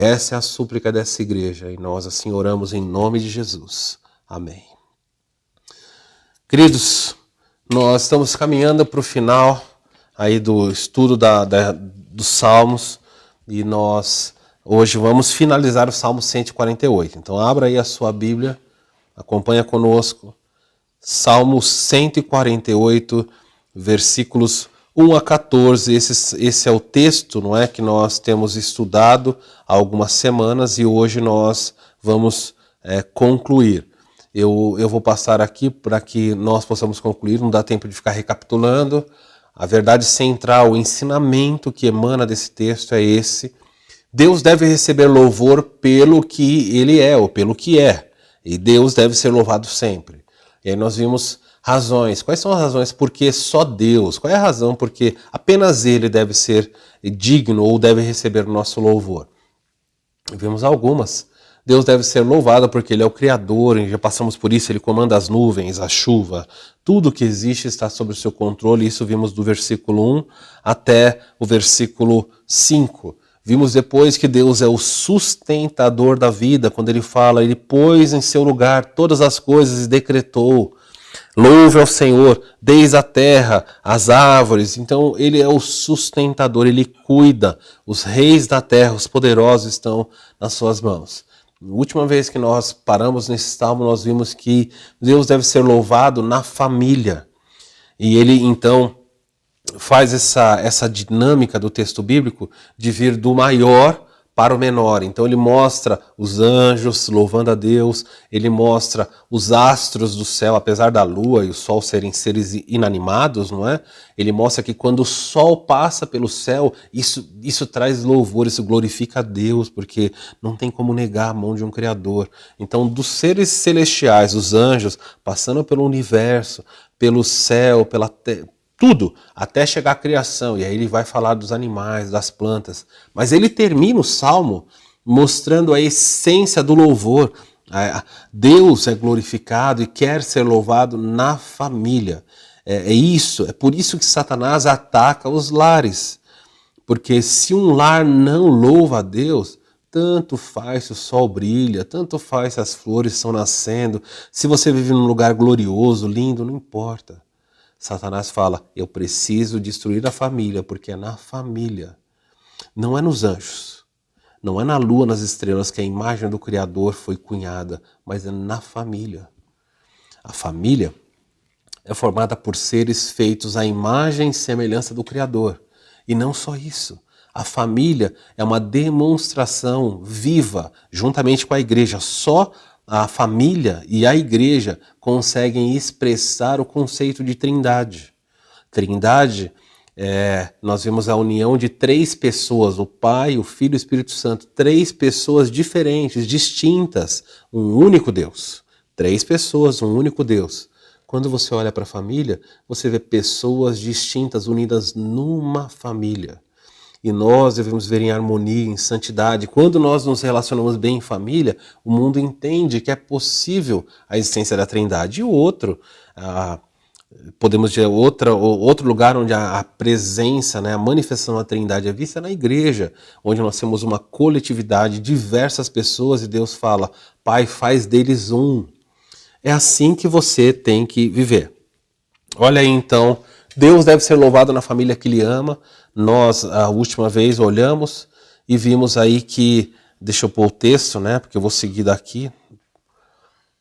Essa é a súplica dessa igreja e nós assim oramos em nome de Jesus. Amém. Queridos, nós estamos caminhando para o final aí do estudo dos Salmos e nós hoje vamos finalizar o Salmo 148. Então abra aí a sua Bíblia, acompanha conosco. Salmo 148, versículos 1 a 14, esse é o texto, não é, que nós temos estudado há algumas semanas e hoje nós vamos concluir. Eu vou passar aqui para que nós possamos concluir, não dá tempo de ficar recapitulando. A verdade central, o ensinamento que emana desse texto é esse. Deus deve receber louvor pelo que Ele é, ou pelo que é. E Deus deve ser louvado sempre. E aí nós vimos razões. Quais são as razões porque só Deus? Qual é a razão porque apenas Ele deve ser digno ou deve receber o nosso louvor? Vimos algumas. Deus deve ser louvado porque Ele é o Criador, e já passamos por isso, Ele comanda as nuvens, a chuva, tudo que existe está sob o seu controle, isso vimos do versículo 1 até o versículo 5. Vimos depois que Deus é o sustentador da vida, quando Ele fala, Ele pôs em seu lugar todas as coisas e decretou. Louve ao Senhor, desde a terra, as árvores. Então Ele é o sustentador, Ele cuida. Os reis da terra, os poderosos estão nas suas mãos. A última vez que nós paramos nesse salmo, nós vimos que Deus deve ser louvado na família. E Ele então faz essa dinâmica do texto bíblico de vir do maior para o menor. Então ele mostra os anjos louvando a Deus, ele mostra os astros do céu, apesar da lua e o sol serem seres inanimados, não é? Ele mostra que quando o sol passa pelo céu, isso traz louvor, isso glorifica a Deus, porque não tem como negar a mão de um Criador. Então dos seres celestiais, os anjos, passando pelo universo, pelo céu, pela terra, tudo, até chegar à criação, e aí ele vai falar dos animais, das plantas. Mas ele termina o Salmo mostrando a essência do louvor. Deus é glorificado e quer ser louvado na família. É por isso que Satanás ataca os lares. Porque se um lar não louva a Deus, tanto faz se o sol brilha, tanto faz se as flores estão nascendo, se você vive num lugar glorioso, lindo, não importa. Satanás fala, eu preciso destruir a família, porque é na família. Não é nos anjos, não é na lua, nas estrelas, que a imagem do Criador foi cunhada, mas é na família. A família é formada por seres feitos à imagem e semelhança do Criador. E não só isso. A família é uma demonstração viva, juntamente com a igreja. Só a família e a igreja conseguem expressar o conceito de trindade. Trindade, nós vemos a união de três pessoas, o Pai, o Filho e o Espírito Santo. Três pessoas diferentes, distintas, um único Deus. Três pessoas, um único Deus. Quando você olha para a família, você vê pessoas distintas, unidas numa família. E nós devemos ver em harmonia, em santidade. Quando nós nos relacionamos bem em família, o mundo entende que é possível a existência da Trindade. E o outro, podemos dizer, outro lugar onde a presença, né, a manifestação da Trindade é vista é na igreja, onde nós temos uma coletividade, diversas pessoas, e Deus fala, Pai, faz deles um. É assim que você tem que viver. Olha aí então, Deus deve ser louvado na família que Ele ama. Nós, a última vez, olhamos e vimos aí que, deixa eu pôr o texto, né, porque eu vou seguir daqui,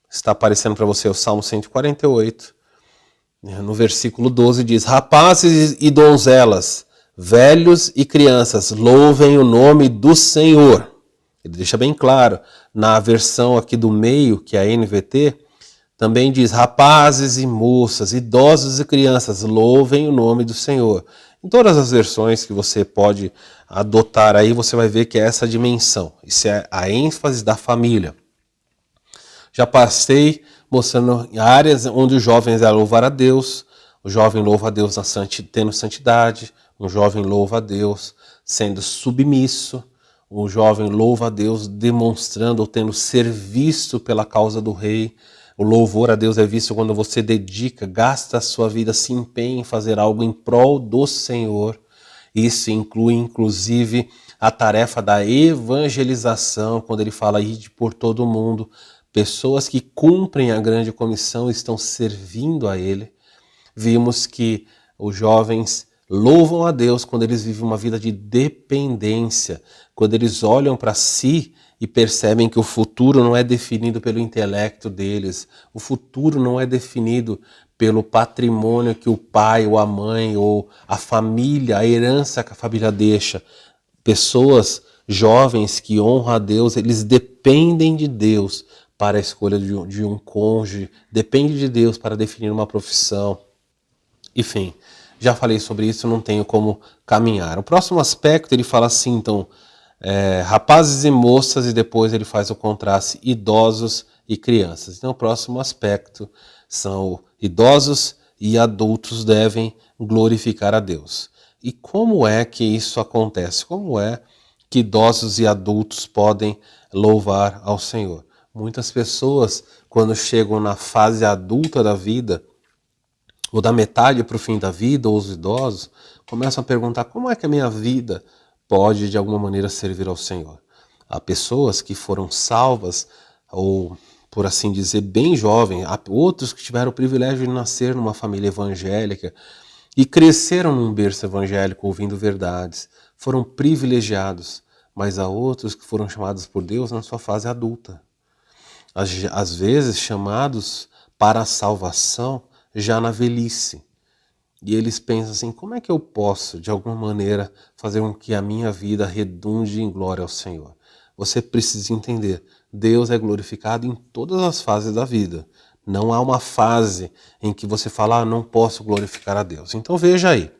está aparecendo para você o Salmo 148, no versículo 12 diz, rapazes e donzelas, velhos e crianças, louvem o nome do Senhor. Ele deixa bem claro, na versão aqui do meio, que é a NVT, também diz, rapazes e moças, idosos e crianças, louvem o nome do Senhor. Em todas as versões que você pode adotar aí, você vai ver que é essa dimensão. Isso é a ênfase da família. Já passei mostrando áreas onde os jovens é louvar a Deus, o jovem louva a Deus tendo santidade, um jovem louva a Deus sendo submisso, o jovem louva a Deus demonstrando ou tendo serviço pela causa do rei. O louvor a Deus é visto quando você dedica, gasta a sua vida, se empenha em fazer algo em prol do Senhor. Isso inclui, inclusive, a tarefa da evangelização, quando ele fala ide por todo o mundo, pessoas que cumprem a grande comissão estão servindo a ele. Vimos que os jovens louvam a Deus quando eles vivem uma vida de dependência, quando eles olham para si e percebem que o futuro não é definido pelo intelecto deles, o futuro não é definido pelo patrimônio que o pai ou a mãe ou a família, a herança que a família deixa. Pessoas jovens que honram a Deus, eles dependem de Deus para a escolha de um cônjuge, dependem de Deus para definir uma profissão. Enfim, já falei sobre isso, não tenho como caminhar. O próximo aspecto, ele fala assim, então, rapazes e moças, e depois ele faz o contraste, idosos e crianças. Então, o próximo aspecto são idosos e adultos devem glorificar a Deus. E como é que isso acontece? Como é que idosos e adultos podem louvar ao Senhor? Muitas pessoas, quando chegam na fase adulta da vida, ou da metade para o fim da vida, ou os idosos, começam a perguntar como é que a minha vida pode de alguma maneira servir ao Senhor. Há pessoas que foram salvas, ou por assim dizer, bem jovens, há outros que tiveram o privilégio de nascer numa família evangélica e cresceram num berço evangélico ouvindo verdades, foram privilegiados, mas há outros que foram chamados por Deus na sua fase adulta. Às vezes chamados para a salvação já na velhice. E eles pensam assim, como é que eu posso, de alguma maneira, fazer com que a minha vida redunde em glória ao Senhor? Você precisa entender, Deus é glorificado em todas as fases da vida. Não há uma fase em que você fala, não posso glorificar a Deus. Então veja aí,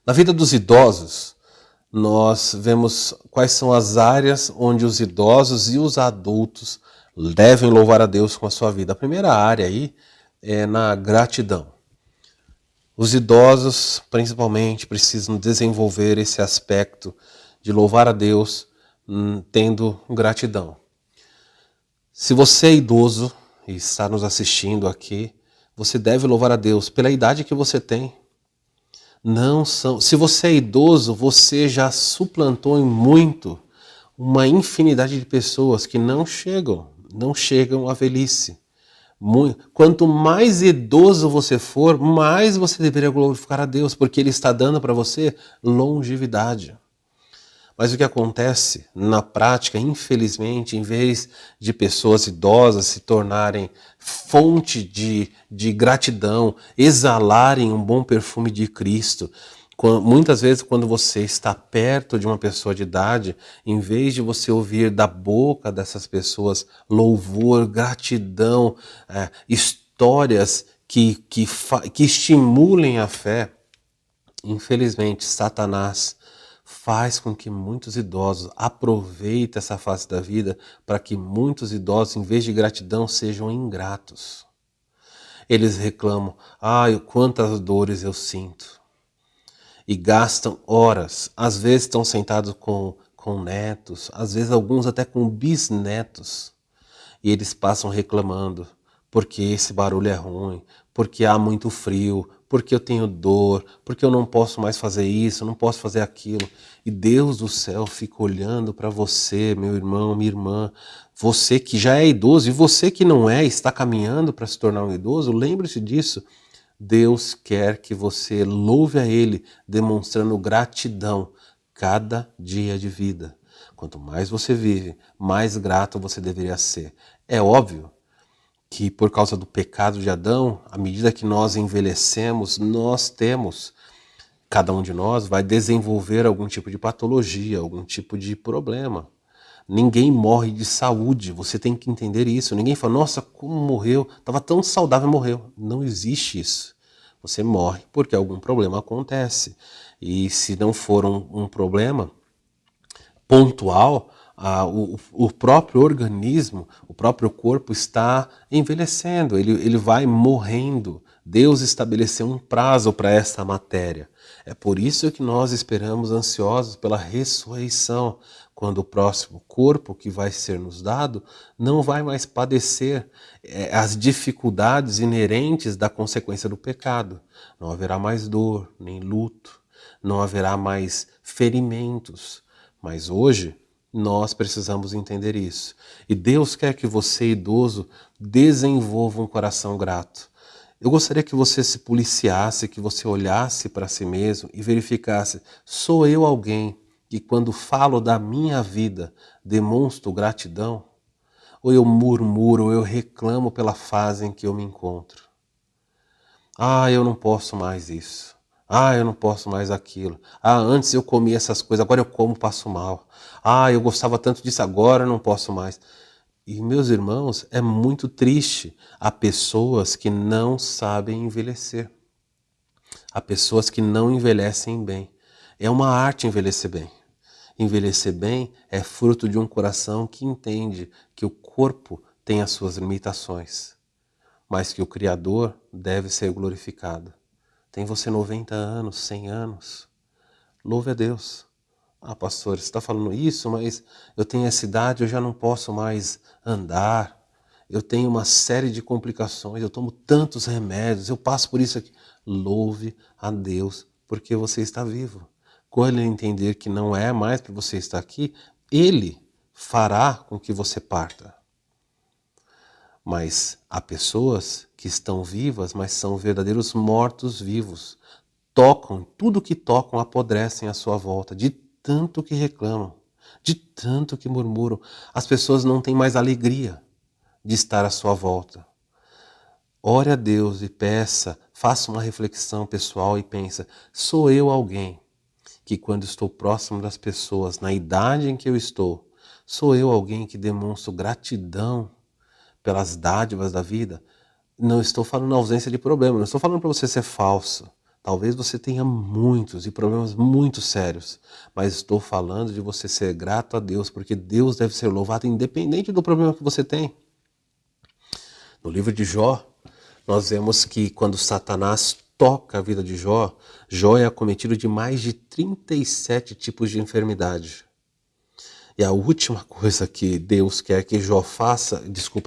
na vida dos idosos, nós vemos quais são as áreas onde os idosos e os adultos devem louvar a Deus com a sua vida. A primeira área aí é na gratidão. Os idosos, principalmente, precisam desenvolver esse aspecto de louvar a Deus tendo gratidão. Se você é idoso e está nos assistindo aqui, você deve louvar a Deus pela idade que você tem. Se você é idoso, você já suplantou em muito uma infinidade de pessoas que não chegam à velhice. Quanto mais idoso você for, mais você deveria glorificar a Deus, porque Ele está dando para você longevidade. Mas o que acontece na prática, infelizmente, em vez de pessoas idosas se tornarem fonte de gratidão, exalarem um bom perfume de Cristo, muitas vezes quando você está perto de uma pessoa de idade, em vez de você ouvir da boca dessas pessoas louvor, gratidão, histórias que estimulem a fé, infelizmente Satanás faz com que muitos idosos aproveitem essa fase da vida para que muitos idosos, em vez de gratidão, sejam ingratos. Eles reclamam, quantas dores eu sinto. E gastam horas, às vezes estão sentados com netos, às vezes alguns até com bisnetos. E eles passam reclamando, porque esse barulho é ruim, porque há muito frio, porque eu tenho dor, porque eu não posso mais fazer isso, não posso fazer aquilo. E Deus do céu fica olhando para você, meu irmão, minha irmã, você que já é idoso e você que não é, está caminhando para se tornar um idoso, lembre-se disso. Deus quer que você louve a Ele, demonstrando gratidão cada dia de vida. Quanto mais você vive, mais grato você deveria ser. É óbvio que por causa do pecado de Adão, à medida que nós envelhecemos, cada um de nós vai desenvolver algum tipo de patologia, algum tipo de problema. Ninguém morre de saúde, você tem que entender isso. Ninguém fala, nossa, como morreu? Estava tão saudável, morreu. Não existe isso. Você morre porque algum problema acontece. E se não for um problema pontual, o próprio organismo, o próprio corpo está envelhecendo, ele vai morrendo. Deus estabeleceu um prazo para esta matéria. É por isso que nós esperamos ansiosos pela ressurreição, quando o próximo corpo que vai ser nos dado não vai mais padecer as dificuldades inerentes da consequência do pecado. Não haverá mais dor, nem luto. não haverá mais ferimentos. Mas hoje nós precisamos entender isso. E Deus quer que você, idoso, desenvolva um coração grato. Eu gostaria que você se policiasse, que você olhasse para si mesmo e verificasse: sou eu alguém que, quando falo da minha vida, demonstro gratidão? Ou eu murmuro, ou eu reclamo pela fase em que eu me encontro? Ah, eu não posso mais isso. Ah, eu não posso mais aquilo. Ah, antes eu comia essas coisas, agora eu como, passo mal. Ah, eu gostava tanto disso, agora eu não posso mais. E, meus irmãos, é muito triste. Há pessoas que não sabem envelhecer. Há pessoas que não envelhecem bem. É uma arte envelhecer bem. Envelhecer bem é fruto de um coração que entende que o corpo tem as suas limitações, mas que o Criador deve ser glorificado. Tem você 90 anos, 100 anos, louve a Deus. Ah, pastor, você está falando isso, mas eu tenho essa idade, eu já não posso mais andar, eu tenho uma série de complicações, eu tomo tantos remédios, eu passo por isso aqui. Louve a Deus, porque você está vivo. Quando ele entender que não é mais para você estar aqui, ele fará com que você parta. Mas há pessoas que estão vivas, mas são verdadeiros mortos-vivos. Tocam, tudo que tocam apodrecem à sua volta, de tanto que reclamam, de tanto que murmuram. As pessoas não têm mais alegria de estar à sua volta. Ore a Deus e peça, faça uma reflexão pessoal e pensa: sou eu alguém que, quando estou próximo das pessoas, na idade em que eu estou, sou eu alguém que demonstro gratidão pelas dádivas da vida? Não estou falando na ausência de problema, não estou falando para você ser falso. Talvez você tenha muitos e problemas muito sérios, mas estou falando de você ser grato a Deus, porque Deus deve ser louvado independente do problema que você tem. No livro de Jó, nós vemos que quando Satanás toca a vida de Jó, Jó é acometido de mais de 37 tipos de enfermidade. E a última coisa que Deus quer que Jó faça,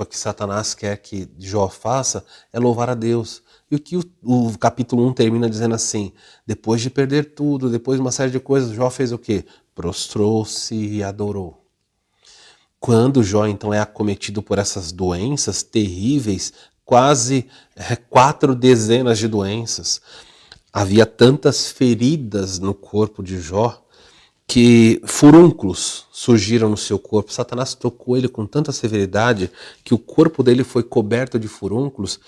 que Satanás quer que Jó faça, é louvar a Deus. E o que o capítulo 1 termina dizendo assim: depois de perder tudo, depois de uma série de coisas, Jó fez o quê? Prostrou-se e adorou. Quando Jó então é acometido por essas doenças terríveis, quase 4 dezenas de doenças, havia tantas feridas no corpo de Jó, que furúnculos surgiram no seu corpo. Satanás tocou ele com tanta severidade que o corpo dele foi coberto de furúnculos,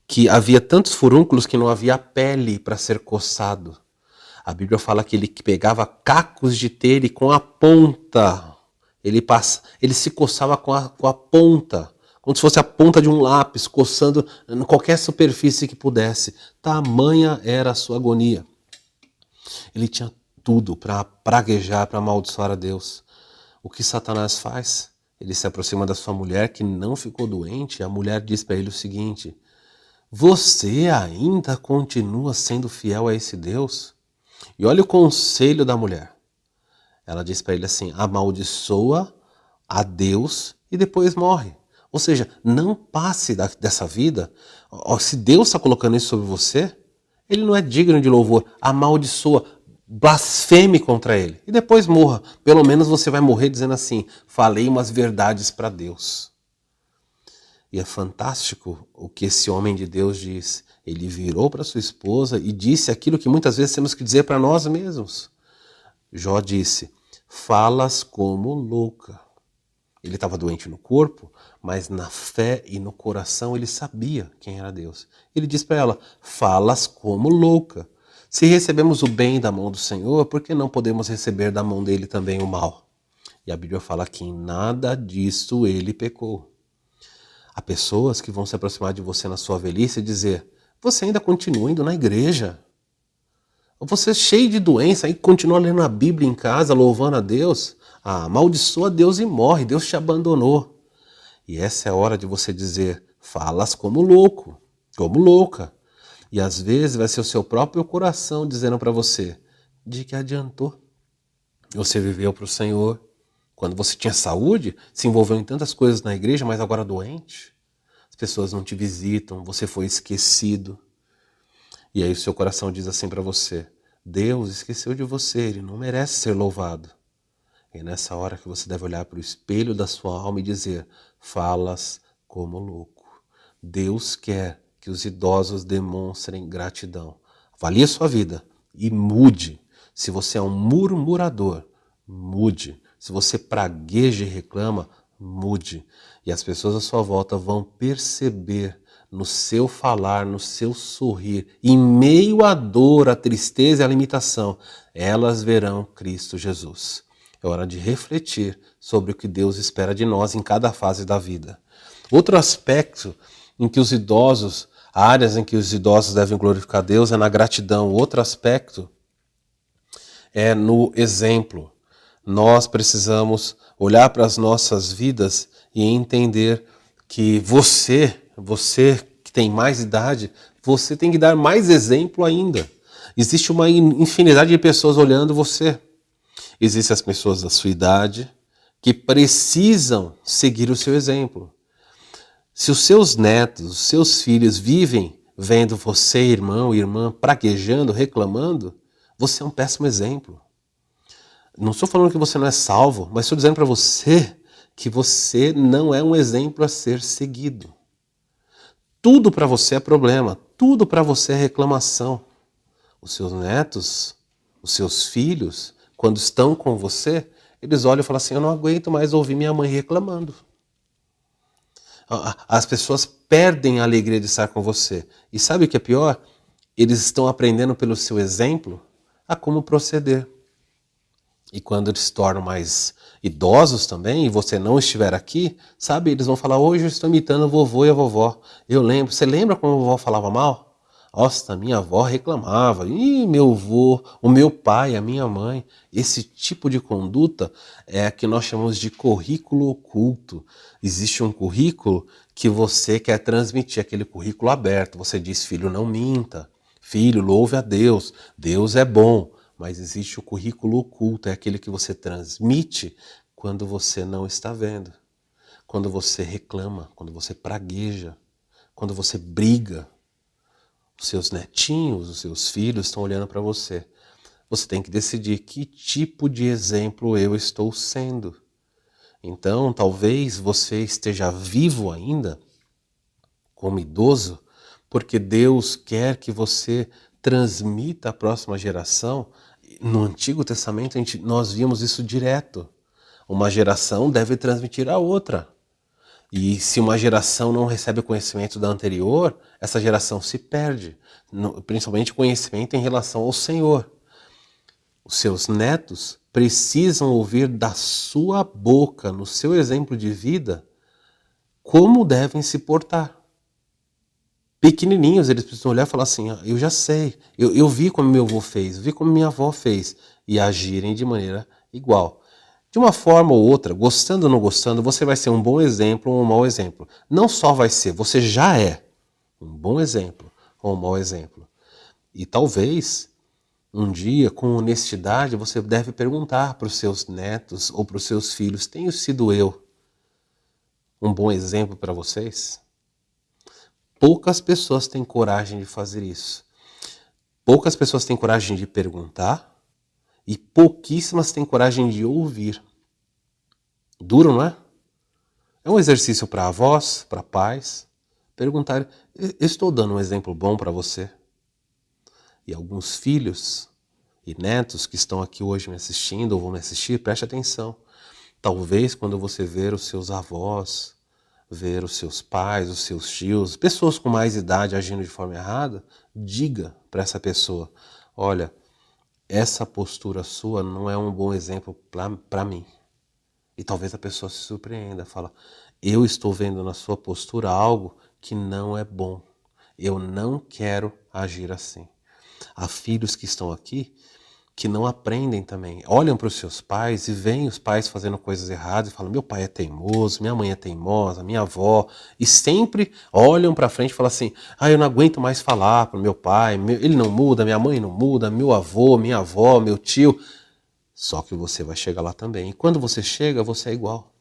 que havia tantos furúnculos que não havia pele para ser coçado. A Bíblia fala que ele pegava cacos de telha e com a ponta, ele se coçava com a ponta, como se fosse a ponta de um lápis, coçando em qualquer superfície que pudesse. Tamanha era a sua agonia. Ele tinha tudo para praguejar, para amaldiçoar a Deus. O que Satanás faz? Ele se aproxima da sua mulher que não ficou doente, e a mulher diz para ele o seguinte: você ainda continua sendo fiel a esse Deus? E olha o conselho da mulher. Ela diz para ele assim: amaldiçoa a Deus e depois morre. Ou seja, não passe dessa vida. Se Deus está colocando isso sobre você, ele não é digno de louvor. Amaldiçoa, blasfeme contra ele e depois morra. Pelo menos você vai morrer dizendo assim: falei umas verdades para Deus. E é fantástico o que esse homem de Deus diz. Ele virou para sua esposa e disse aquilo que muitas vezes temos que dizer para nós mesmos. Jó disse: falas como louca. Ele estava doente no corpo, mas na fé e no coração ele sabia quem era Deus. Ele diz para ela: falas como louca. Se recebemos o bem da mão do Senhor, por que não podemos receber da mão dele também o mal? E a Bíblia fala que em nada disso ele pecou. Há pessoas que vão se aproximar de você na sua velhice e dizer: você ainda continua indo na igreja? Você é cheio de doença e continua lendo a Bíblia em casa, louvando a Deus? Ah, amaldiçoa Deus e morre, Deus te abandonou. E essa é a hora de você dizer: falas como louco, como louca. E às vezes vai ser o seu próprio coração dizendo para você: de que adiantou? Você viveu para o Senhor. Quando você tinha saúde, se envolveu em tantas coisas na igreja, mas agora doente. As pessoas não te visitam, você foi esquecido. E aí o seu coração diz assim para você: Deus esqueceu de você, Ele não merece ser louvado. É nessa hora que você deve olhar para o espelho da sua alma e dizer: falas como louco. Deus quer que os idosos demonstrem gratidão. Avalie a sua vida e mude. Se você é um murmurador, mude. Se você pragueja e reclama, mude. E as pessoas à sua volta vão perceber no seu falar, no seu sorrir, em meio à dor, à tristeza e à limitação, elas verão Cristo Jesus. É hora de refletir sobre o que Deus espera de nós em cada fase da vida. Outro aspecto em que os idosos, áreas em que os idosos devem glorificar Deus é na gratidão. Outro aspecto é no exemplo. Nós precisamos olhar para as nossas vidas e entender que você que tem mais idade, você tem que dar mais exemplo ainda. Existe uma infinidade de pessoas olhando você. Existem as pessoas da sua idade que precisam seguir o seu exemplo. Se os seus netos, os seus filhos vivem vendo você, irmão e irmã, praguejando, reclamando, você é um péssimo exemplo. Não estou falando que você não é salvo, mas estou dizendo para você que você não é um exemplo a ser seguido. Tudo para você é problema, tudo para você é reclamação. Os seus netos, os seus filhos, quando estão com você, eles olham e falam assim: eu não aguento mais ouvir minha mãe reclamando. As pessoas perdem a alegria de estar com você. E sabe o que é pior? Eles estão aprendendo pelo seu exemplo a como proceder. E quando eles se tornam mais idosos também, e você não estiver aqui, sabe, eles vão falar: hoje eu estou imitando o vovô e a vovó. Eu lembro, você lembra como a vovó falava mal? Nossa, minha avó reclamava. Ih, meu avô, o meu pai, a minha mãe. Esse tipo de conduta é a que nós chamamos de currículo oculto. Existe um currículo que você quer transmitir, aquele currículo aberto. Você diz: filho, não minta. Filho, louve a Deus. Deus é bom. Mas existe o currículo oculto, é aquele que você transmite quando você não está vendo. Quando você reclama, quando você pragueja, quando você briga. Os seus netinhos, os seus filhos estão olhando para você. Você tem que decidir que tipo de exemplo eu estou sendo. Então, talvez você esteja vivo ainda, como idoso, porque Deus quer que você transmita à próxima geração. No Antigo Testamento, nós vimos isso direto. Uma geração deve transmitir à outra. E se uma geração não recebe o conhecimento da anterior, essa geração se perde, principalmente conhecimento em relação ao Senhor. Os seus netos precisam ouvir da sua boca, no seu exemplo de vida, como devem se portar. Pequenininhos, eles precisam olhar e falar assim: eu já sei, eu vi como meu avô fez, eu vi como minha avó fez, e agirem de maneira igual. De uma forma ou outra, gostando ou não gostando, você vai ser um bom exemplo ou um mau exemplo. Não só vai ser, você já é um bom exemplo ou um mau exemplo. E talvez, um dia, com honestidade, você deve perguntar para os seus netos ou para os seus filhos: tenho sido eu um bom exemplo para vocês? Poucas pessoas têm coragem de fazer isso. Poucas pessoas têm coragem de perguntar e pouquíssimas têm coragem de ouvir. Duro, não é? É um exercício para avós, para pais, perguntar: estou dando um exemplo bom para você? E alguns filhos e netos que estão aqui hoje me assistindo ou vão me assistir, preste atenção. Talvez quando você ver os seus avós, ver os seus pais, os seus tios, pessoas com mais idade agindo de forma errada, diga para essa pessoa: olha, essa postura sua não é um bom exemplo para mim. E talvez a pessoa se surpreenda, fala: eu estou vendo na sua postura algo que não é bom. Eu não quero agir assim. Há filhos que estão aqui que não aprendem também. Olham para os seus pais e veem os pais fazendo coisas erradas e falam: meu pai é teimoso, minha mãe é teimosa, minha avó. E sempre olham para frente e falam assim: eu não aguento mais falar para o meu pai, ele não muda, minha mãe não muda, meu avô, minha avó, meu tio. Só que você vai chegar lá também. E quando você chega, você é igual.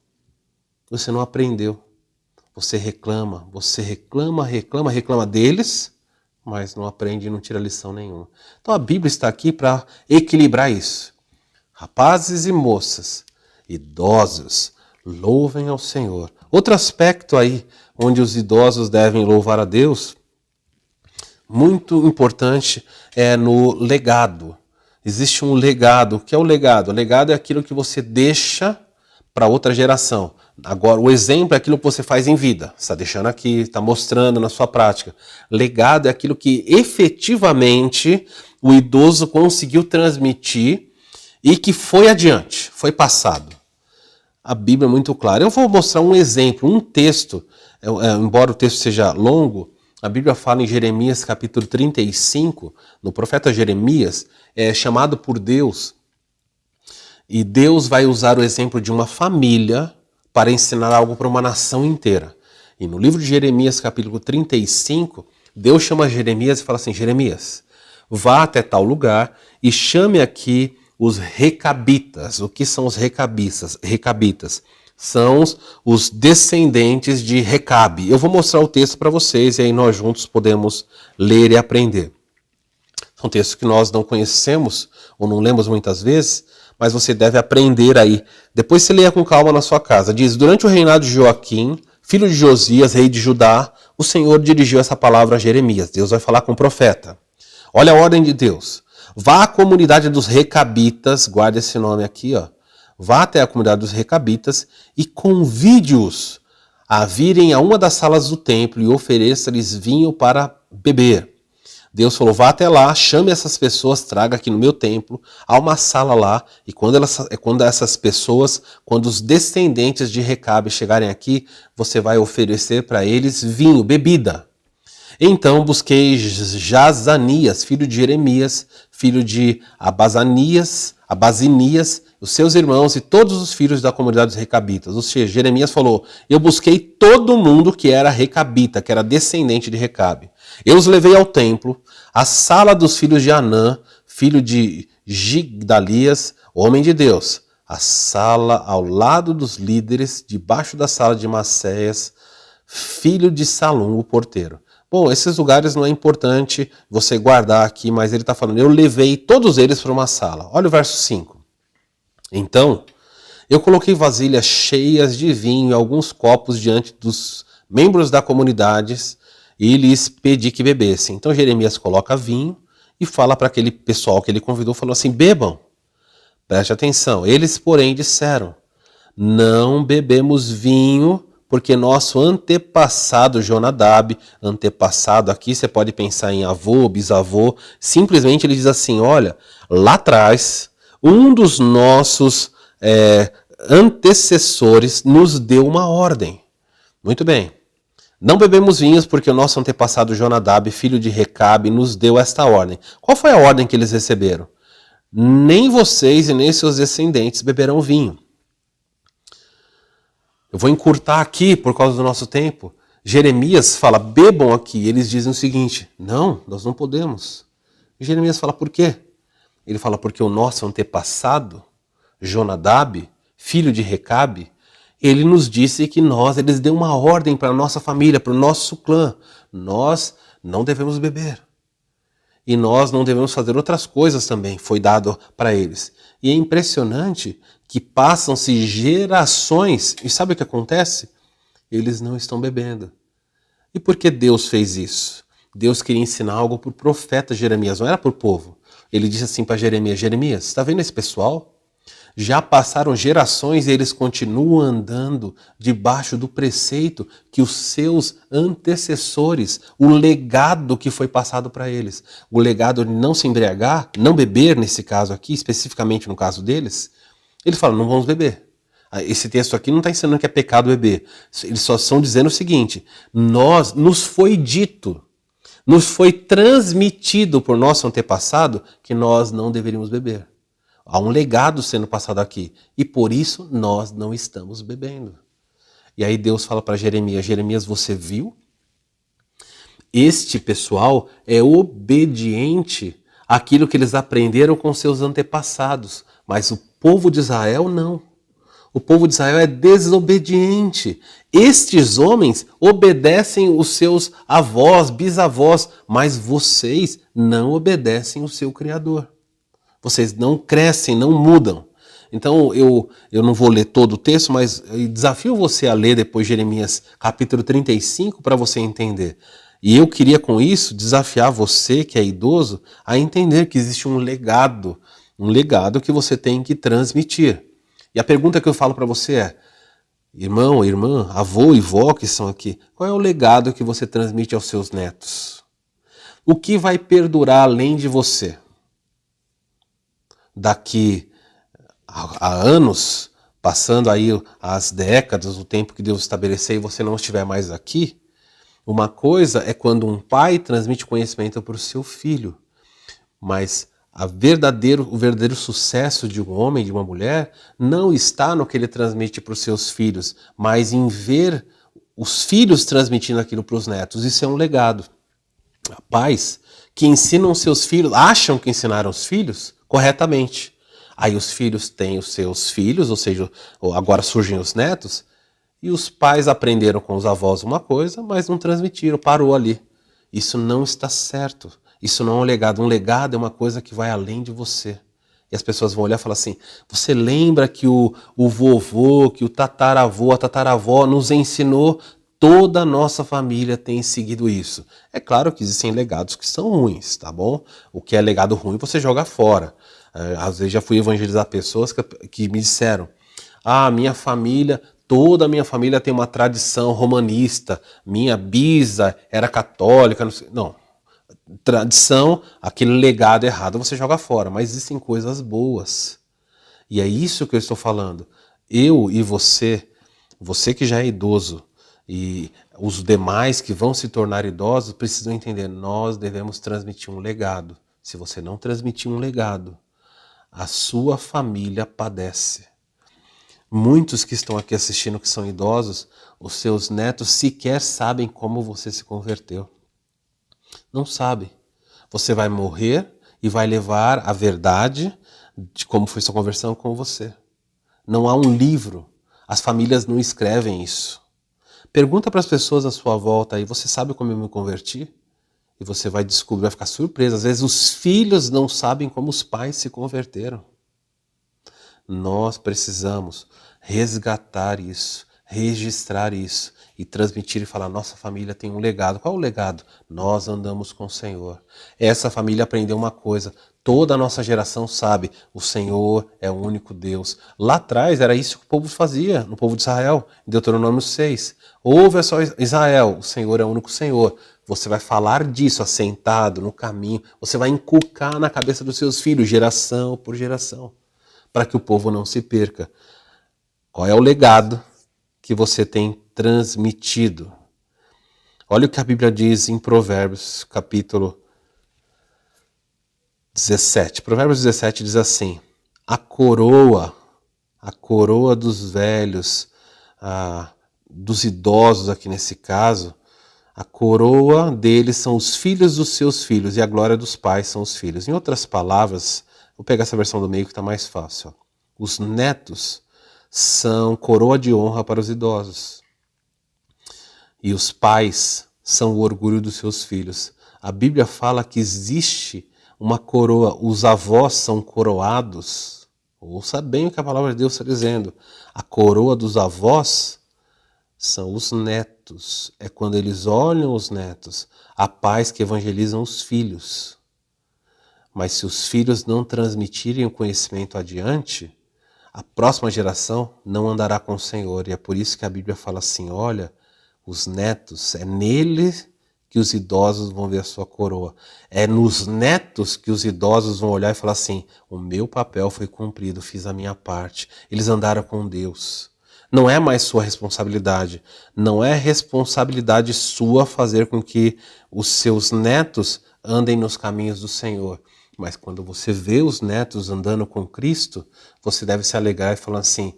Você não aprendeu. Você reclama, reclama deles mas não aprende e não tira lição nenhuma. Então a Bíblia está aqui para equilibrar isso. Rapazes e moças, idosos, louvem ao Senhor. Outro aspecto aí, onde os idosos devem louvar a Deus, muito importante, é no legado. Existe um legado. O que é o legado? O legado é aquilo que você deixa para outra geração. Agora, o exemplo é aquilo que você faz em vida. Você está deixando aqui, está mostrando na sua prática. Legado é aquilo que efetivamente o idoso conseguiu transmitir e que foi adiante, foi passado. A Bíblia é muito clara. Eu vou mostrar um exemplo, um texto, embora o texto seja longo, a Bíblia fala em Jeremias capítulo 35, no profeta Jeremias, é chamado por Deus, e Deus vai usar o exemplo de uma família para ensinar algo para uma nação inteira. E no livro de Jeremias capítulo 35, Deus chama Jeremias e fala assim, Jeremias, vá até tal lugar e chame aqui os recabitas. O que são os recabitas? Recabitas são os descendentes de Recabe. Eu vou mostrar o texto para vocês e aí nós juntos podemos ler e aprender. São textos que nós não conhecemos ou não lemos muitas vezes, mas você deve aprender aí. Depois você leia com calma na sua casa. Diz, durante o reinado de Joaquim, filho de Josias, rei de Judá, o Senhor dirigiu essa palavra a Jeremias. Deus vai falar com o profeta. Olha a ordem de Deus. Vá à comunidade dos recabitas, guarda esse nome aqui, ó. Vá até a comunidade dos recabitas e convide-os a virem a uma das salas do templo e ofereça-lhes vinho para beber. Deus falou, vá até lá, chame essas pessoas, traga aqui no meu templo, há uma sala lá, e quando os descendentes de Recabe chegarem aqui, você vai oferecer para eles vinho, bebida. Então busquei Jazanias, filho de Jeremias, filho de Abazinias, os seus irmãos e todos os filhos da comunidade dos recabitas. Ou seja, Jeremias falou, eu busquei todo mundo que era recabita, que era descendente de Recabe. Eu os levei ao templo, à sala dos filhos de Anã, filho de Gigdalias, homem de Deus, a sala ao lado dos líderes, debaixo da sala de Maceias, filho de Salum, o porteiro. Bom, esses lugares não é importante você guardar aqui, mas ele está falando, eu levei todos eles para uma sala. Olha o verso 5. Então, eu coloquei vasilhas cheias de vinho e alguns copos diante dos membros da comunidade e lhes pedi que bebessem. Então Jeremias coloca vinho e fala para aquele pessoal que ele convidou, falou assim, bebam, preste atenção. Eles, porém, disseram, não bebemos vinho, porque nosso antepassado Jonadab, antepassado aqui você pode pensar em avô, bisavô, simplesmente ele diz assim, olha, lá atrás, um dos nossos antecessores nos deu uma ordem. Muito bem. Não bebemos vinhos porque o nosso antepassado Jonadab, filho de Recabe, nos deu esta ordem. Qual foi a ordem que eles receberam? Nem vocês e nem seus descendentes beberão vinho. Eu vou encurtar aqui por causa do nosso tempo. Jeremias fala, bebam aqui. Eles dizem o seguinte, não, nós não podemos. E Jeremias fala, por quê? Ele fala, porque o nosso antepassado, Jonadab, filho de Recabe, ele nos disse que eles deu uma ordem para a nossa família, para o nosso clã. Nós não devemos beber. E nós não devemos fazer outras coisas também, foi dado para eles. E é impressionante que passam-se gerações, e sabe o que acontece? Eles não estão bebendo. E por que Deus fez isso? Deus queria ensinar algo para o profeta Jeremias, não era para o povo. Ele disse assim para Jeremias, Jeremias, está vendo esse pessoal? Já passaram gerações e eles continuam andando debaixo do preceito que os seus antecessores, o legado que foi passado para eles, o legado de não se embriagar, não beber nesse caso aqui, especificamente no caso deles, eles falam, não vamos beber. Esse texto aqui não está ensinando que é pecado beber. Eles só estão dizendo o seguinte, nos foi dito, nos foi transmitido por nosso antepassado que nós não deveríamos beber. Há um legado sendo passado aqui. E por isso nós não estamos bebendo. E aí Deus fala para Jeremias, Jeremias, você viu? Este pessoal é obediente àquilo que eles aprenderam com seus antepassados. Mas o povo de Israel não. O povo de Israel é desobediente. Estes homens obedecem os seus avós, bisavós, mas vocês não obedecem o seu Criador. Vocês não crescem, não mudam. Então eu não vou ler todo o texto, mas eu desafio você a ler depois Jeremias capítulo 35 para você entender. E eu queria com isso desafiar você que é idoso a entender que existe um legado que você tem que transmitir. E a pergunta que eu falo para você é: irmão, irmã, avô e vó que estão aqui, qual é o legado que você transmite aos seus netos? O que vai perdurar além de você? Daqui a anos, passando aí as décadas, o tempo que Deus estabeleceu e você não estiver mais aqui, uma coisa é quando um pai transmite conhecimento para o seu filho, mas o verdadeiro sucesso de um homem, de uma mulher, não está no que ele transmite para os seus filhos, mas em ver os filhos transmitindo aquilo para os netos. Isso é um legado. Pais que ensinam seus filhos, acham que ensinaram os filhos corretamente. Aí os filhos têm os seus filhos, ou seja, agora surgem os netos, e os pais aprenderam com os avós uma coisa, mas não transmitiram, parou ali. Isso não está certo. Isso não é um legado. Um legado é uma coisa que vai além de você. E as pessoas vão olhar e falar assim: você lembra que o vovô, que o tataravô, a tataravó nos ensinou? Toda a nossa família tem seguido isso. É claro que existem legados que são ruins, tá bom? O que é legado ruim você joga fora. Às vezes já fui evangelizar pessoas que me disseram: minha família, toda a minha família tem uma tradição romanista, minha bisa era católica, não sei. Não, tradição, aquele legado errado você joga fora, mas existem coisas boas. E é isso que eu estou falando. Eu e você que já é idoso, e os demais que vão se tornar idosos precisam entender, nós devemos transmitir um legado. Se você não transmitir um legado, a sua família padece. Muitos que estão aqui assistindo que são idosos, os seus netos sequer sabem como você se converteu. Não sabem. Você vai morrer e vai levar a verdade de como foi sua conversão com você. Não há um livro. As famílias não escrevem isso. Pergunta para as pessoas à sua volta aí, você sabe como eu me converti? E você vai descobrir, vai ficar surpreso. Às vezes os filhos não sabem como os pais se converteram. Nós precisamos resgatar isso, registrar isso e transmitir e falar, nossa família tem um legado. Qual é o legado? Nós andamos com o Senhor. Essa família aprendeu uma coisa, toda a nossa geração sabe, o Senhor é o único Deus. Lá atrás era isso que o povo fazia, no povo de Israel, em Deuteronômio 6. Ouve a só Israel, o Senhor é o único Senhor. Você vai falar disso assentado no caminho, você vai inculcar na cabeça dos seus filhos, geração por geração, para que o povo não se perca. Qual é o legado que você tem transmitido? Olha o que a Bíblia diz em Provérbios, capítulo 17. Provérbios 17 diz assim: a coroa dos velhos, dos idosos aqui nesse caso, a coroa deles são os filhos dos seus filhos e a glória dos pais são os filhos. Em outras palavras, vou pegar essa versão do meio que está mais fácil. Os netos são coroa de honra para os idosos. E os pais são o orgulho dos seus filhos. A Bíblia fala que existe uma coroa, os avós são coroados. Ouça bem o que a palavra de Deus está dizendo. A coroa dos avós são os netos. É quando eles olham os netos. Há pais que evangelizam os filhos. Mas se os filhos não transmitirem o conhecimento adiante, a próxima geração não andará com o Senhor. E é por isso que a Bíblia fala assim, olha, os netos, é neles que os idosos vão ver a sua coroa. É nos netos que os idosos vão olhar e falar assim, o meu papel foi cumprido, fiz a minha parte. Eles andaram com Deus. Não é mais sua responsabilidade. Não é responsabilidade sua fazer com que os seus netos andem nos caminhos do Senhor. Mas quando você vê os netos andando com Cristo, você deve se alegrar e falar assim,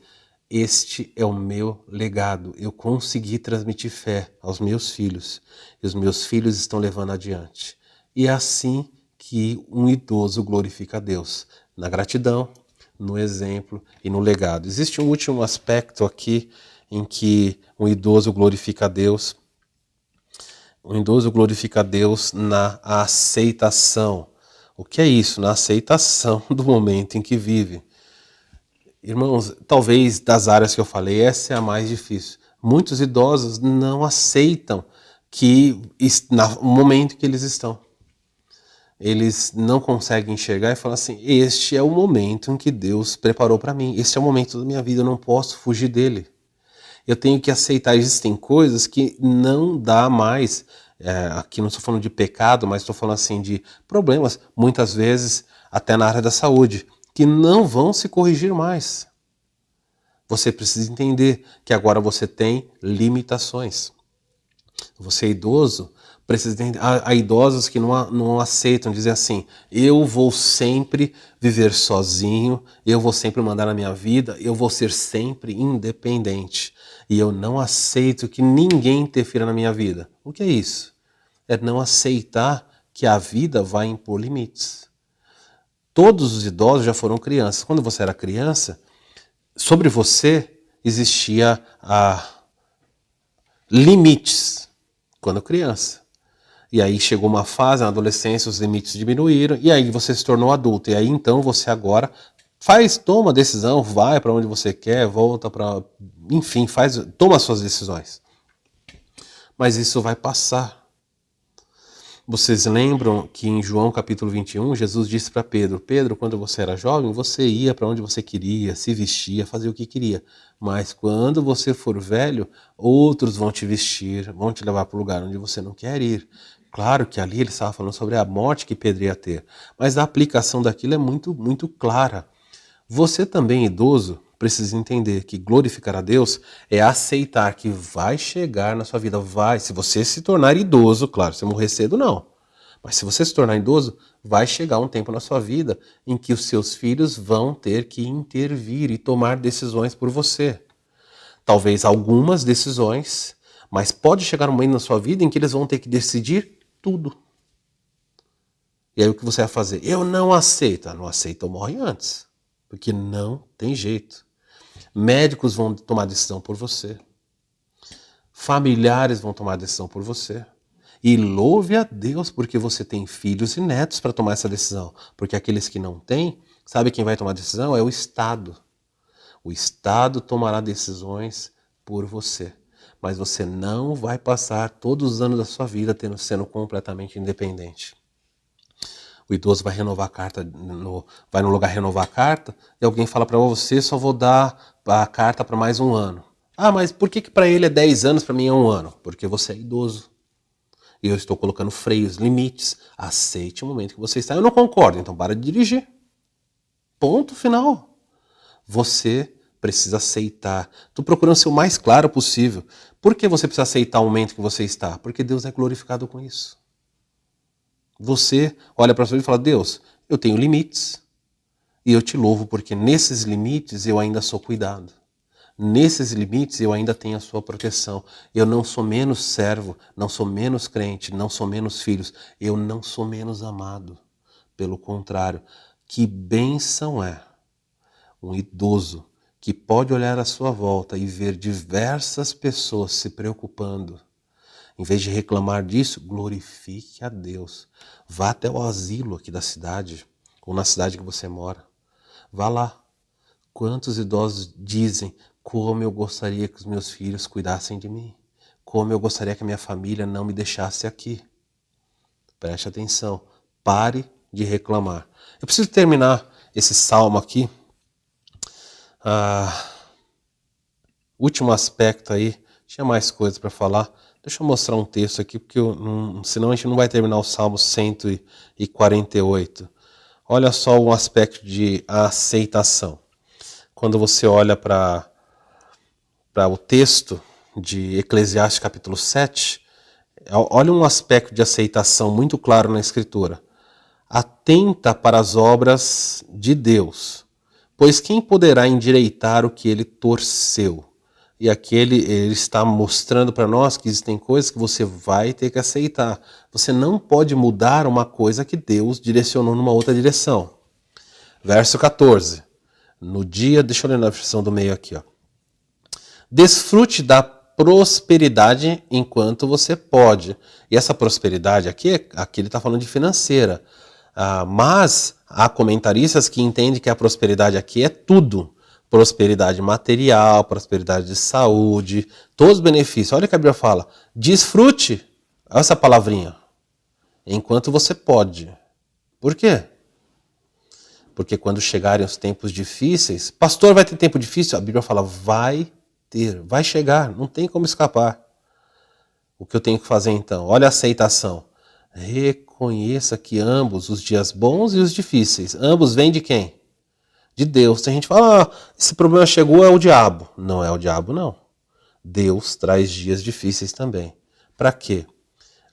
este é o meu legado, eu consegui transmitir fé aos meus filhos, e os meus filhos estão levando adiante. E é assim que um idoso glorifica a Deus, na gratidão, no exemplo e no legado. Existe um último aspecto aqui em que um idoso glorifica a Deus. Um idoso glorifica a Deus na aceitação. O que é isso? Na aceitação do momento em que vive. Irmãos, talvez das áreas que eu falei, essa é a mais difícil. Muitos idosos não aceitam no momento que eles estão. Eles não conseguem enxergar e falam assim, este é o momento em que Deus preparou para mim. Este é o momento da minha vida, eu não posso fugir dele. Eu tenho que aceitar, existem coisas que não dá mais, aqui não estou falando de pecado, mas estou falando assim de problemas, muitas vezes até na área da saúde, que não vão se corrigir mais. Você precisa entender que agora você tem limitações. Você é idoso, precisa entender. Há idosos que não aceitam, dizem assim, eu vou sempre viver sozinho, eu vou sempre mandar na minha vida, eu vou ser sempre independente. E eu não aceito que ninguém interfira na minha vida. O que é isso? É não aceitar que a vida vai impor limites. Todos os idosos já foram crianças. Quando você era criança, sobre você existia limites, quando criança. E aí chegou uma fase, na adolescência, os limites diminuíram, e aí você se tornou adulto. E aí então você agora toma a decisão, vai para onde você quer, volta para... Enfim, toma as suas decisões. Mas isso vai passar. Vocês lembram que em João capítulo 21, Jesus disse para Pedro, Pedro, quando você era jovem, você ia para onde você queria, se vestia, fazia o que queria. Mas quando você for velho, outros vão te vestir, vão te levar para o lugar onde você não quer ir. Claro que ali ele estava falando sobre a morte que Pedro ia ter, mas a aplicação daquilo é muito, muito clara. Você também, idoso, precisa entender que glorificar a Deus é aceitar que vai chegar na sua vida, se você se tornar idoso, claro, se morrer cedo não, mas se você se tornar idoso, vai chegar um tempo na sua vida em que os seus filhos vão ter que intervir e tomar decisões por você. Talvez algumas decisões, mas pode chegar um momento na sua vida em que eles vão ter que decidir tudo. E aí o que você vai fazer? Eu não aceito. Não aceita, eu morre antes. Porque não tem jeito. Médicos vão tomar decisão por você. Familiares vão tomar decisão por você. E louve a Deus porque você tem filhos e netos para tomar essa decisão. Porque aqueles que não têm, sabe quem vai tomar decisão? É o Estado. O Estado tomará decisões por você. Mas você não vai passar todos os anos da sua vida sendo completamente independente. O idoso vai renovar a carta, vai no lugar renovar a carta, e alguém fala para você, só vou dar a carta para mais um ano. Ah, mas por que para ele é 10 anos, para mim é 1 ano? Porque você é idoso. E eu estou colocando freios, limites. Aceite o momento que você está. Eu não concordo, então para de dirigir. Ponto final. Você precisa aceitar. Estou procurando ser o mais claro possível. Por que você precisa aceitar o momento que você está? Porque Deus é glorificado com isso. Você olha para a sua vida e fala, Deus, eu tenho limites. E eu te louvo porque nesses limites eu ainda sou cuidado. Nesses limites eu ainda tenho a sua proteção. Eu não sou menos servo, não sou menos crente, não sou menos filhos. Eu não sou menos amado. Pelo contrário, que bênção é um idoso que pode olhar à sua volta e ver diversas pessoas se preocupando. Em vez de reclamar disso, glorifique a Deus. Vá até o asilo aqui da cidade, ou na cidade que você mora. Vá lá. Quantos idosos dizem, como eu gostaria que os meus filhos cuidassem de mim. Como eu gostaria que a minha família não me deixasse aqui. Preste atenção. Pare de reclamar. Eu preciso terminar esse salmo aqui. Último aspecto aí. Tinha mais coisas para falar. Deixa eu mostrar um texto aqui, porque senão a gente não vai terminar o Salmo 148. Olha só um aspecto de aceitação. Quando você olha para o texto de Eclesiastes capítulo 7, olha um aspecto de aceitação muito claro na Escritura. Atenta para as obras de Deus, pois quem poderá endireitar o que ele torceu? E aqui ele está mostrando para nós que existem coisas que você vai ter que aceitar. Você não pode mudar uma coisa que Deus direcionou numa outra direção. Verso 14. no dia, deixa eu ler na versão do meio aqui, ó. Desfrute da prosperidade enquanto você pode. E essa prosperidade aqui ele está falando de financeira. Mas há comentaristas que entendem que a prosperidade aqui é tudo. Prosperidade material, prosperidade de saúde, todos os benefícios. Olha o que a Bíblia fala. Desfrute, olha essa palavrinha, enquanto você pode. Por quê? Porque quando chegarem os tempos difíceis, pastor, vai ter tempo difícil? A Bíblia fala, vai chegar, não tem como escapar. O que eu tenho que fazer então? Olha a aceitação. Reconheça que ambos, os dias bons e os difíceis, ambos vêm de quem? De Deus. Tem gente que fala, esse problema chegou, é o diabo. Não é o diabo, não. Deus traz dias difíceis também. Para quê?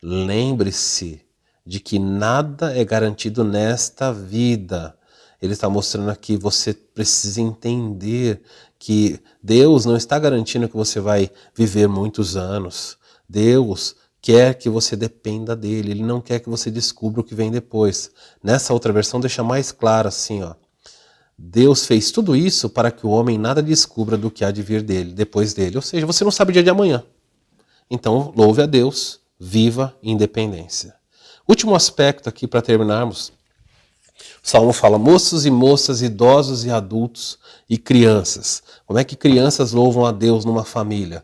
Lembre-se de que nada é garantido nesta vida. Ele está mostrando aqui, você precisa entender que Deus não está garantindo que você vai viver muitos anos. Deus quer que você dependa dele. Ele não quer que você descubra o que vem depois. Nessa outra versão deixa mais claro assim, ó. Deus fez tudo isso para que o homem nada descubra do que há de vir dele, depois dele. Ou seja, você não sabe o dia de amanhã. Então, louve a Deus, viva em independência. Último aspecto aqui para terminarmos. O Salmo fala, moços e moças, idosos e adultos e crianças. Como é que crianças louvam a Deus numa família?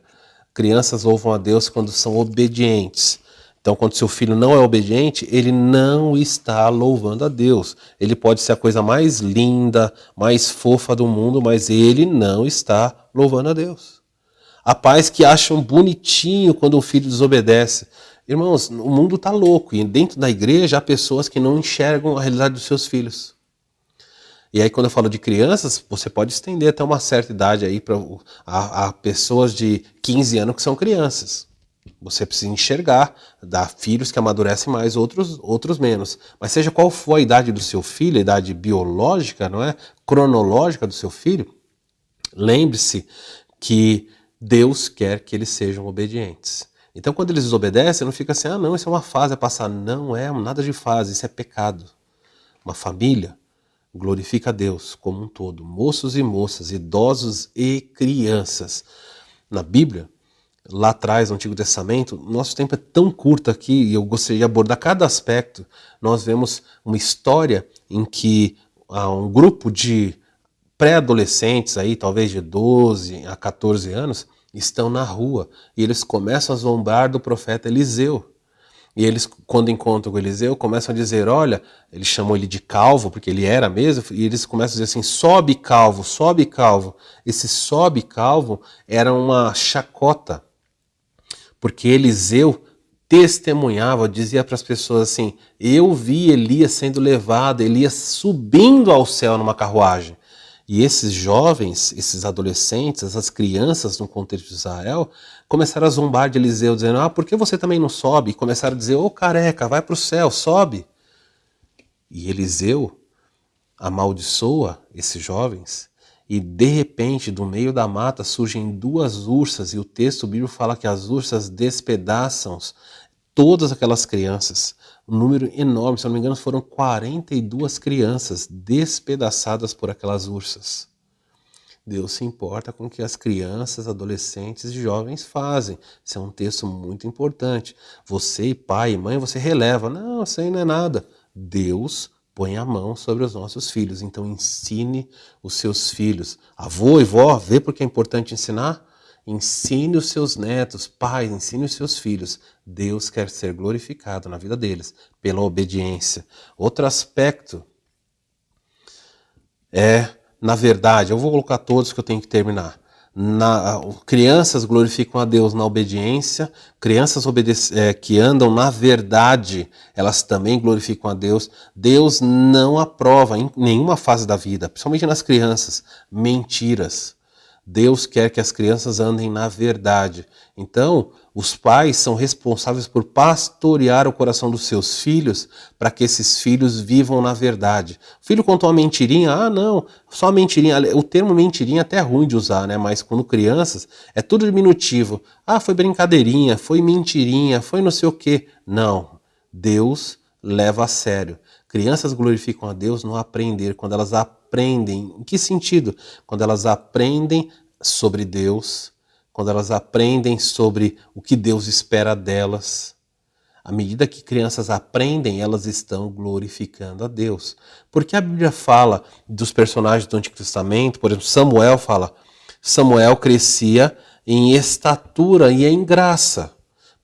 Crianças louvam a Deus quando são obedientes. Então, quando seu filho não é obediente, ele não está louvando a Deus. Ele pode ser a coisa mais linda, mais fofa do mundo, mas ele não está louvando a Deus. Há pais que acham bonitinho quando um filho desobedece. Irmãos, o mundo está louco e dentro da igreja há pessoas que não enxergam a realidade dos seus filhos. E aí quando eu falo de crianças, você pode estender até uma certa idade aí para a pessoas de 15 anos que são crianças. Você precisa enxergar, dar filhos que amadurecem mais, outros menos. Mas seja qual for a idade do seu filho, a idade biológica, não é? Cronológica do seu filho, lembre-se que Deus quer que eles sejam obedientes. Então quando eles desobedecem, não fica assim, não, isso é uma fase a passar. Não é nada de fase, isso é pecado. Uma família glorifica a Deus como um todo, moços e moças, idosos e crianças. Na Bíblia, lá atrás, no Antigo Testamento, nosso tempo é tão curto aqui e eu gostaria de abordar cada aspecto. Nós vemos uma história em que um grupo de pré-adolescentes, aí, talvez de 12 a 14 anos, estão na rua e eles começam a zombar do profeta Eliseu. E eles, quando encontram com Eliseu, começam a dizer, olha, eles chamam ele de calvo, porque ele era mesmo, e eles começam a dizer assim, sobe calvo, sobe calvo. Esse sobe calvo era uma chacota, porque Eliseu testemunhava, dizia para as pessoas assim, eu vi Elias sendo levado, Elias subindo ao céu numa carruagem. E esses jovens, esses adolescentes, essas crianças no contexto de Israel, começaram a zombar de Eliseu, dizendo, por que você também não sobe? E começaram a dizer, careca, vai para o céu, sobe. E Eliseu amaldiçoa esses jovens, e de repente, do meio da mata, surgem duas ursas, e o texto bíblico fala que as ursas despedaçam todas aquelas crianças. Um número enorme, se eu não me engano, foram 42 crianças despedaçadas por aquelas ursas. Deus se importa com o que as crianças, adolescentes e jovens fazem. Isso é um texto muito importante. Você, pai e mãe, você releva. Não, isso aí não é nada. Deus põe a mão sobre os nossos filhos. Então ensine os seus filhos. Avô e vó, vê porque é importante ensinar? Ensine os seus netos, pais, ensine os seus filhos. Deus quer ser glorificado na vida deles pela obediência. Outro aspecto é, na verdade, eu vou colocar todos que eu tenho que terminar. Crianças glorificam a Deus na obediência, crianças que andam na verdade, elas também glorificam a Deus. Deus não aprova em nenhuma fase da vida, principalmente nas crianças, mentiras. Deus quer que as crianças andem na verdade. Então, os pais são responsáveis por pastorear o coração dos seus filhos para que esses filhos vivam na verdade. O filho contou uma mentirinha, não, só mentirinha. O termo mentirinha é até ruim de usar, né? Mas quando crianças, é tudo diminutivo. Foi brincadeirinha, foi mentirinha, foi não sei o quê. Não, Deus leva a sério. Crianças glorificam a Deus no aprender, quando elas aprendem. Em que sentido? Quando elas aprendem sobre Deus, quando elas aprendem sobre o que Deus espera delas. À medida que crianças aprendem, elas estão glorificando a Deus. Porque a Bíblia fala dos personagens do Antigo Testamento, por exemplo, Samuel crescia em estatura e em graça.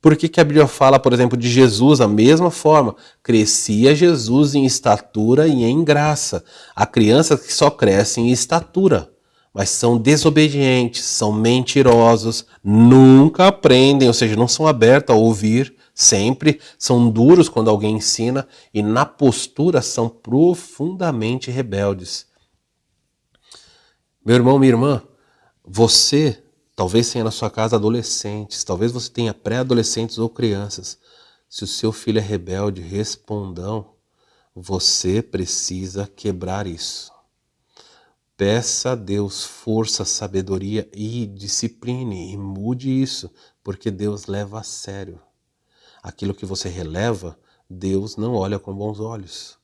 Por que a Bíblia fala, por exemplo, de Jesus da mesma forma? Crescia Jesus em estatura e em graça. Há crianças que só crescem em estatura, mas são desobedientes, são mentirosos, nunca aprendem, ou seja, não são abertos a ouvir sempre, são duros quando alguém ensina e na postura são profundamente rebeldes. Meu irmão, minha irmã, você talvez tenha na sua casa adolescentes, talvez você tenha pré-adolescentes ou crianças. Se o seu filho é rebelde, respondam, você precisa quebrar isso. Peça a Deus força, sabedoria e discipline e mude isso, porque Deus leva a sério. Aquilo que você releva, Deus não olha com bons olhos.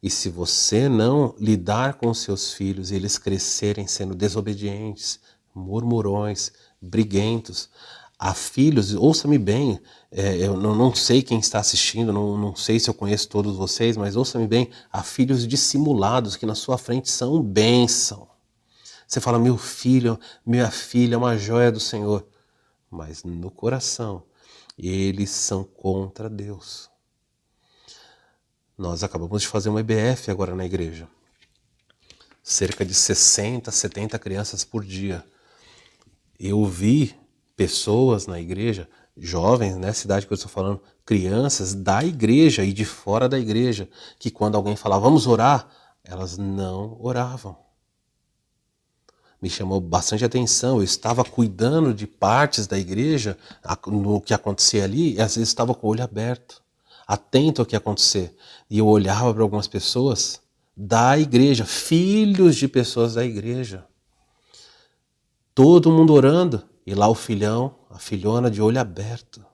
E se você não lidar com seus filhos e eles crescerem sendo desobedientes, murmurões, briguentos, há filhos, ouça-me bem, eu não sei quem está assistindo, não sei se eu conheço todos vocês, mas ouça-me bem, há filhos dissimulados que na sua frente são bênção. Você fala, meu filho, minha filha é uma joia do Senhor, mas no coração eles são contra Deus. Nós acabamos de fazer uma EBF agora na igreja. Cerca de 60, 70 crianças por dia. Eu vi pessoas na igreja, jovens, né, cidade que eu estou falando, crianças da igreja e de fora da igreja, que quando alguém falava, vamos orar, elas não oravam. Me chamou bastante atenção, eu estava cuidando de partes da igreja, no que acontecia ali, e às vezes estava com o olho aberto, atento ao que ia acontecer. E eu olhava para algumas pessoas da igreja, filhos de pessoas da igreja. Todo mundo orando, e lá o filhão, a filhona de olho aberto.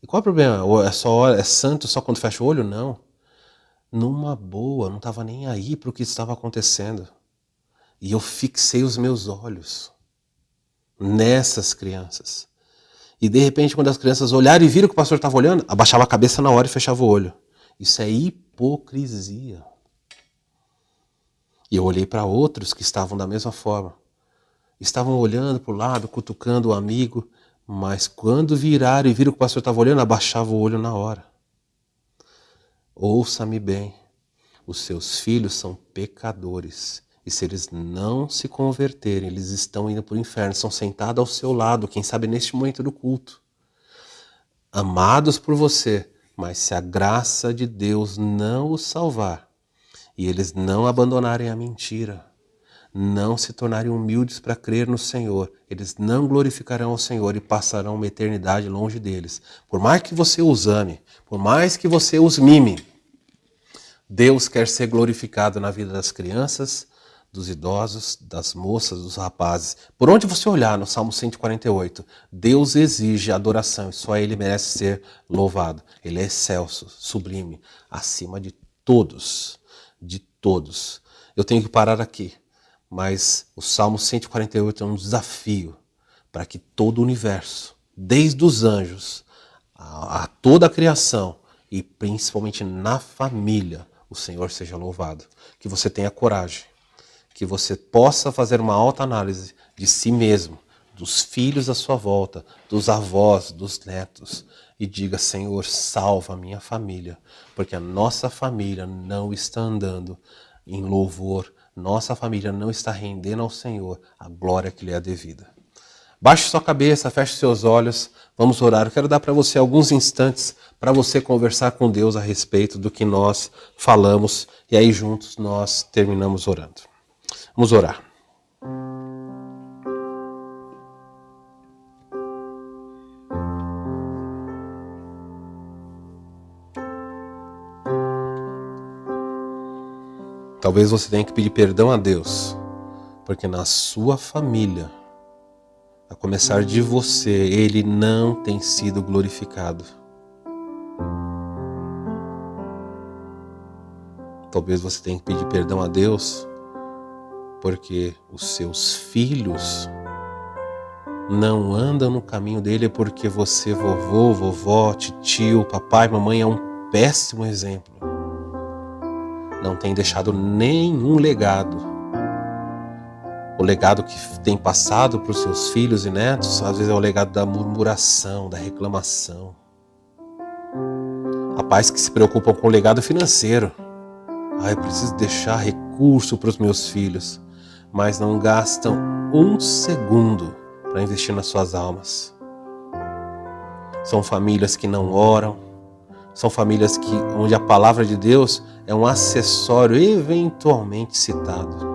E qual é o problema? É santo só quando fecha o olho? Não. Numa boa, não estava nem aí para o que estava acontecendo. E eu fixei os meus olhos nessas crianças. E de repente, quando as crianças olharam e viram que o pastor estava olhando, abaixava a cabeça na hora e fechava o olho. Isso é hipocrisia. E eu olhei para outros que estavam da mesma forma. Estavam olhando para o lado, cutucando o amigo, mas quando viraram e viram que o pastor estava olhando, abaixava o olho na hora. Ouça-me bem, os seus filhos são pecadores. E se eles não se converterem, eles estão indo para o inferno, são sentados ao seu lado, quem sabe neste momento do culto. Amados por você, mas se a graça de Deus não os salvar, e eles não abandonarem a mentira, não se tornarem humildes para crer no Senhor, eles não glorificarão ao Senhor e passarão uma eternidade longe deles. Por mais que você os ame, por mais que você os mime, Deus quer ser glorificado na vida das crianças, dos idosos, das moças, dos rapazes. Por onde você olhar no Salmo 148, Deus exige adoração e só Ele merece ser louvado. Ele é excelso, sublime, acima de todos, de todos. Eu tenho que parar aqui, mas o Salmo 148 é um desafio para que todo o universo, desde os anjos a toda a criação e principalmente na família, o Senhor seja louvado. Que você tenha coragem, que você possa fazer uma autoanálise de si mesmo, dos filhos à sua volta, dos avós, dos netos, e diga, Senhor, salva a minha família, porque a nossa família não está andando em louvor, nossa família não está rendendo ao Senhor a glória que lhe é devida. Baixe sua cabeça, feche seus olhos, vamos orar. Eu quero dar para você alguns instantes para você conversar com Deus a respeito do que nós falamos e aí juntos nós terminamos orando. Vamos orar. Talvez você tenha que pedir perdão a Deus, porque na sua família, a começar de você, Ele não tem sido glorificado. Talvez você tenha que pedir perdão a Deus porque os seus filhos não andam no caminho dele, porque você, vovô, vovó, tio, papai, mamãe, é um péssimo exemplo. Não tem deixado nenhum legado. O legado que tem passado para os seus filhos e netos, às vezes é o legado da murmuração, da reclamação. Há pais que se preocupam com o legado financeiro. Eu preciso deixar recurso para os meus filhos, mas não gastam um segundo para investir nas suas almas. São famílias que não oram, são famílias onde a palavra de Deus é um acessório eventualmente citado.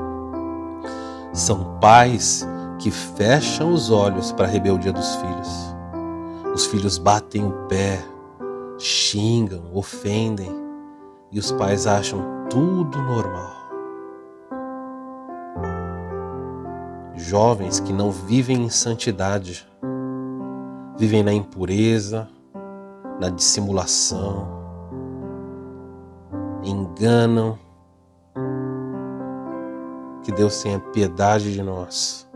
São pais que fecham os olhos para a rebeldia dos filhos. Os filhos batem o pé, xingam, ofendem, e os pais acham tudo normal. Jovens que não vivem em santidade, vivem na impureza, na dissimulação, enganam. Que Deus tenha piedade de nós,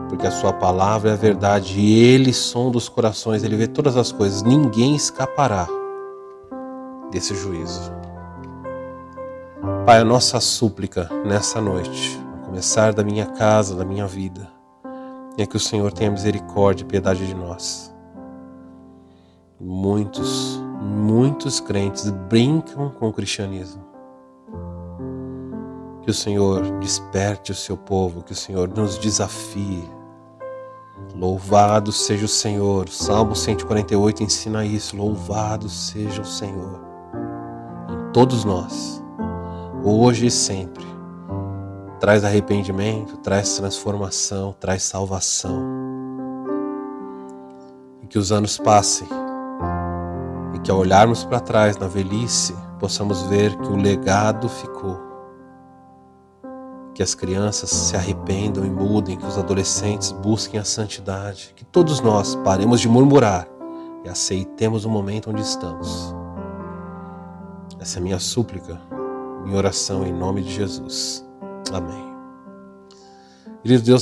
porque a sua palavra é a verdade e Ele sonda os corações, Ele vê todas as coisas, ninguém escapará desse juízo. Pai, a nossa súplica nessa noite, a começar da minha casa, da minha vida, é que o Senhor tenha misericórdia e piedade de nós. Muitos crentes brincam com o cristianismo. Que o Senhor desperte o seu povo, que o Senhor nos desafie. Louvado seja o Senhor. Salmo 148 ensina isso. Louvado seja o Senhor em todos nós, hoje e sempre. Traz arrependimento, traz transformação, traz salvação. E que os anos passem e que ao olharmos para trás na velhice, possamos ver que o legado ficou. Que as crianças se arrependam e mudem, que os adolescentes busquem a santidade, que todos nós paremos de murmurar e aceitemos o momento onde estamos. Essa é a minha súplica, minha oração em nome de Jesus. Amém. Querido Deus,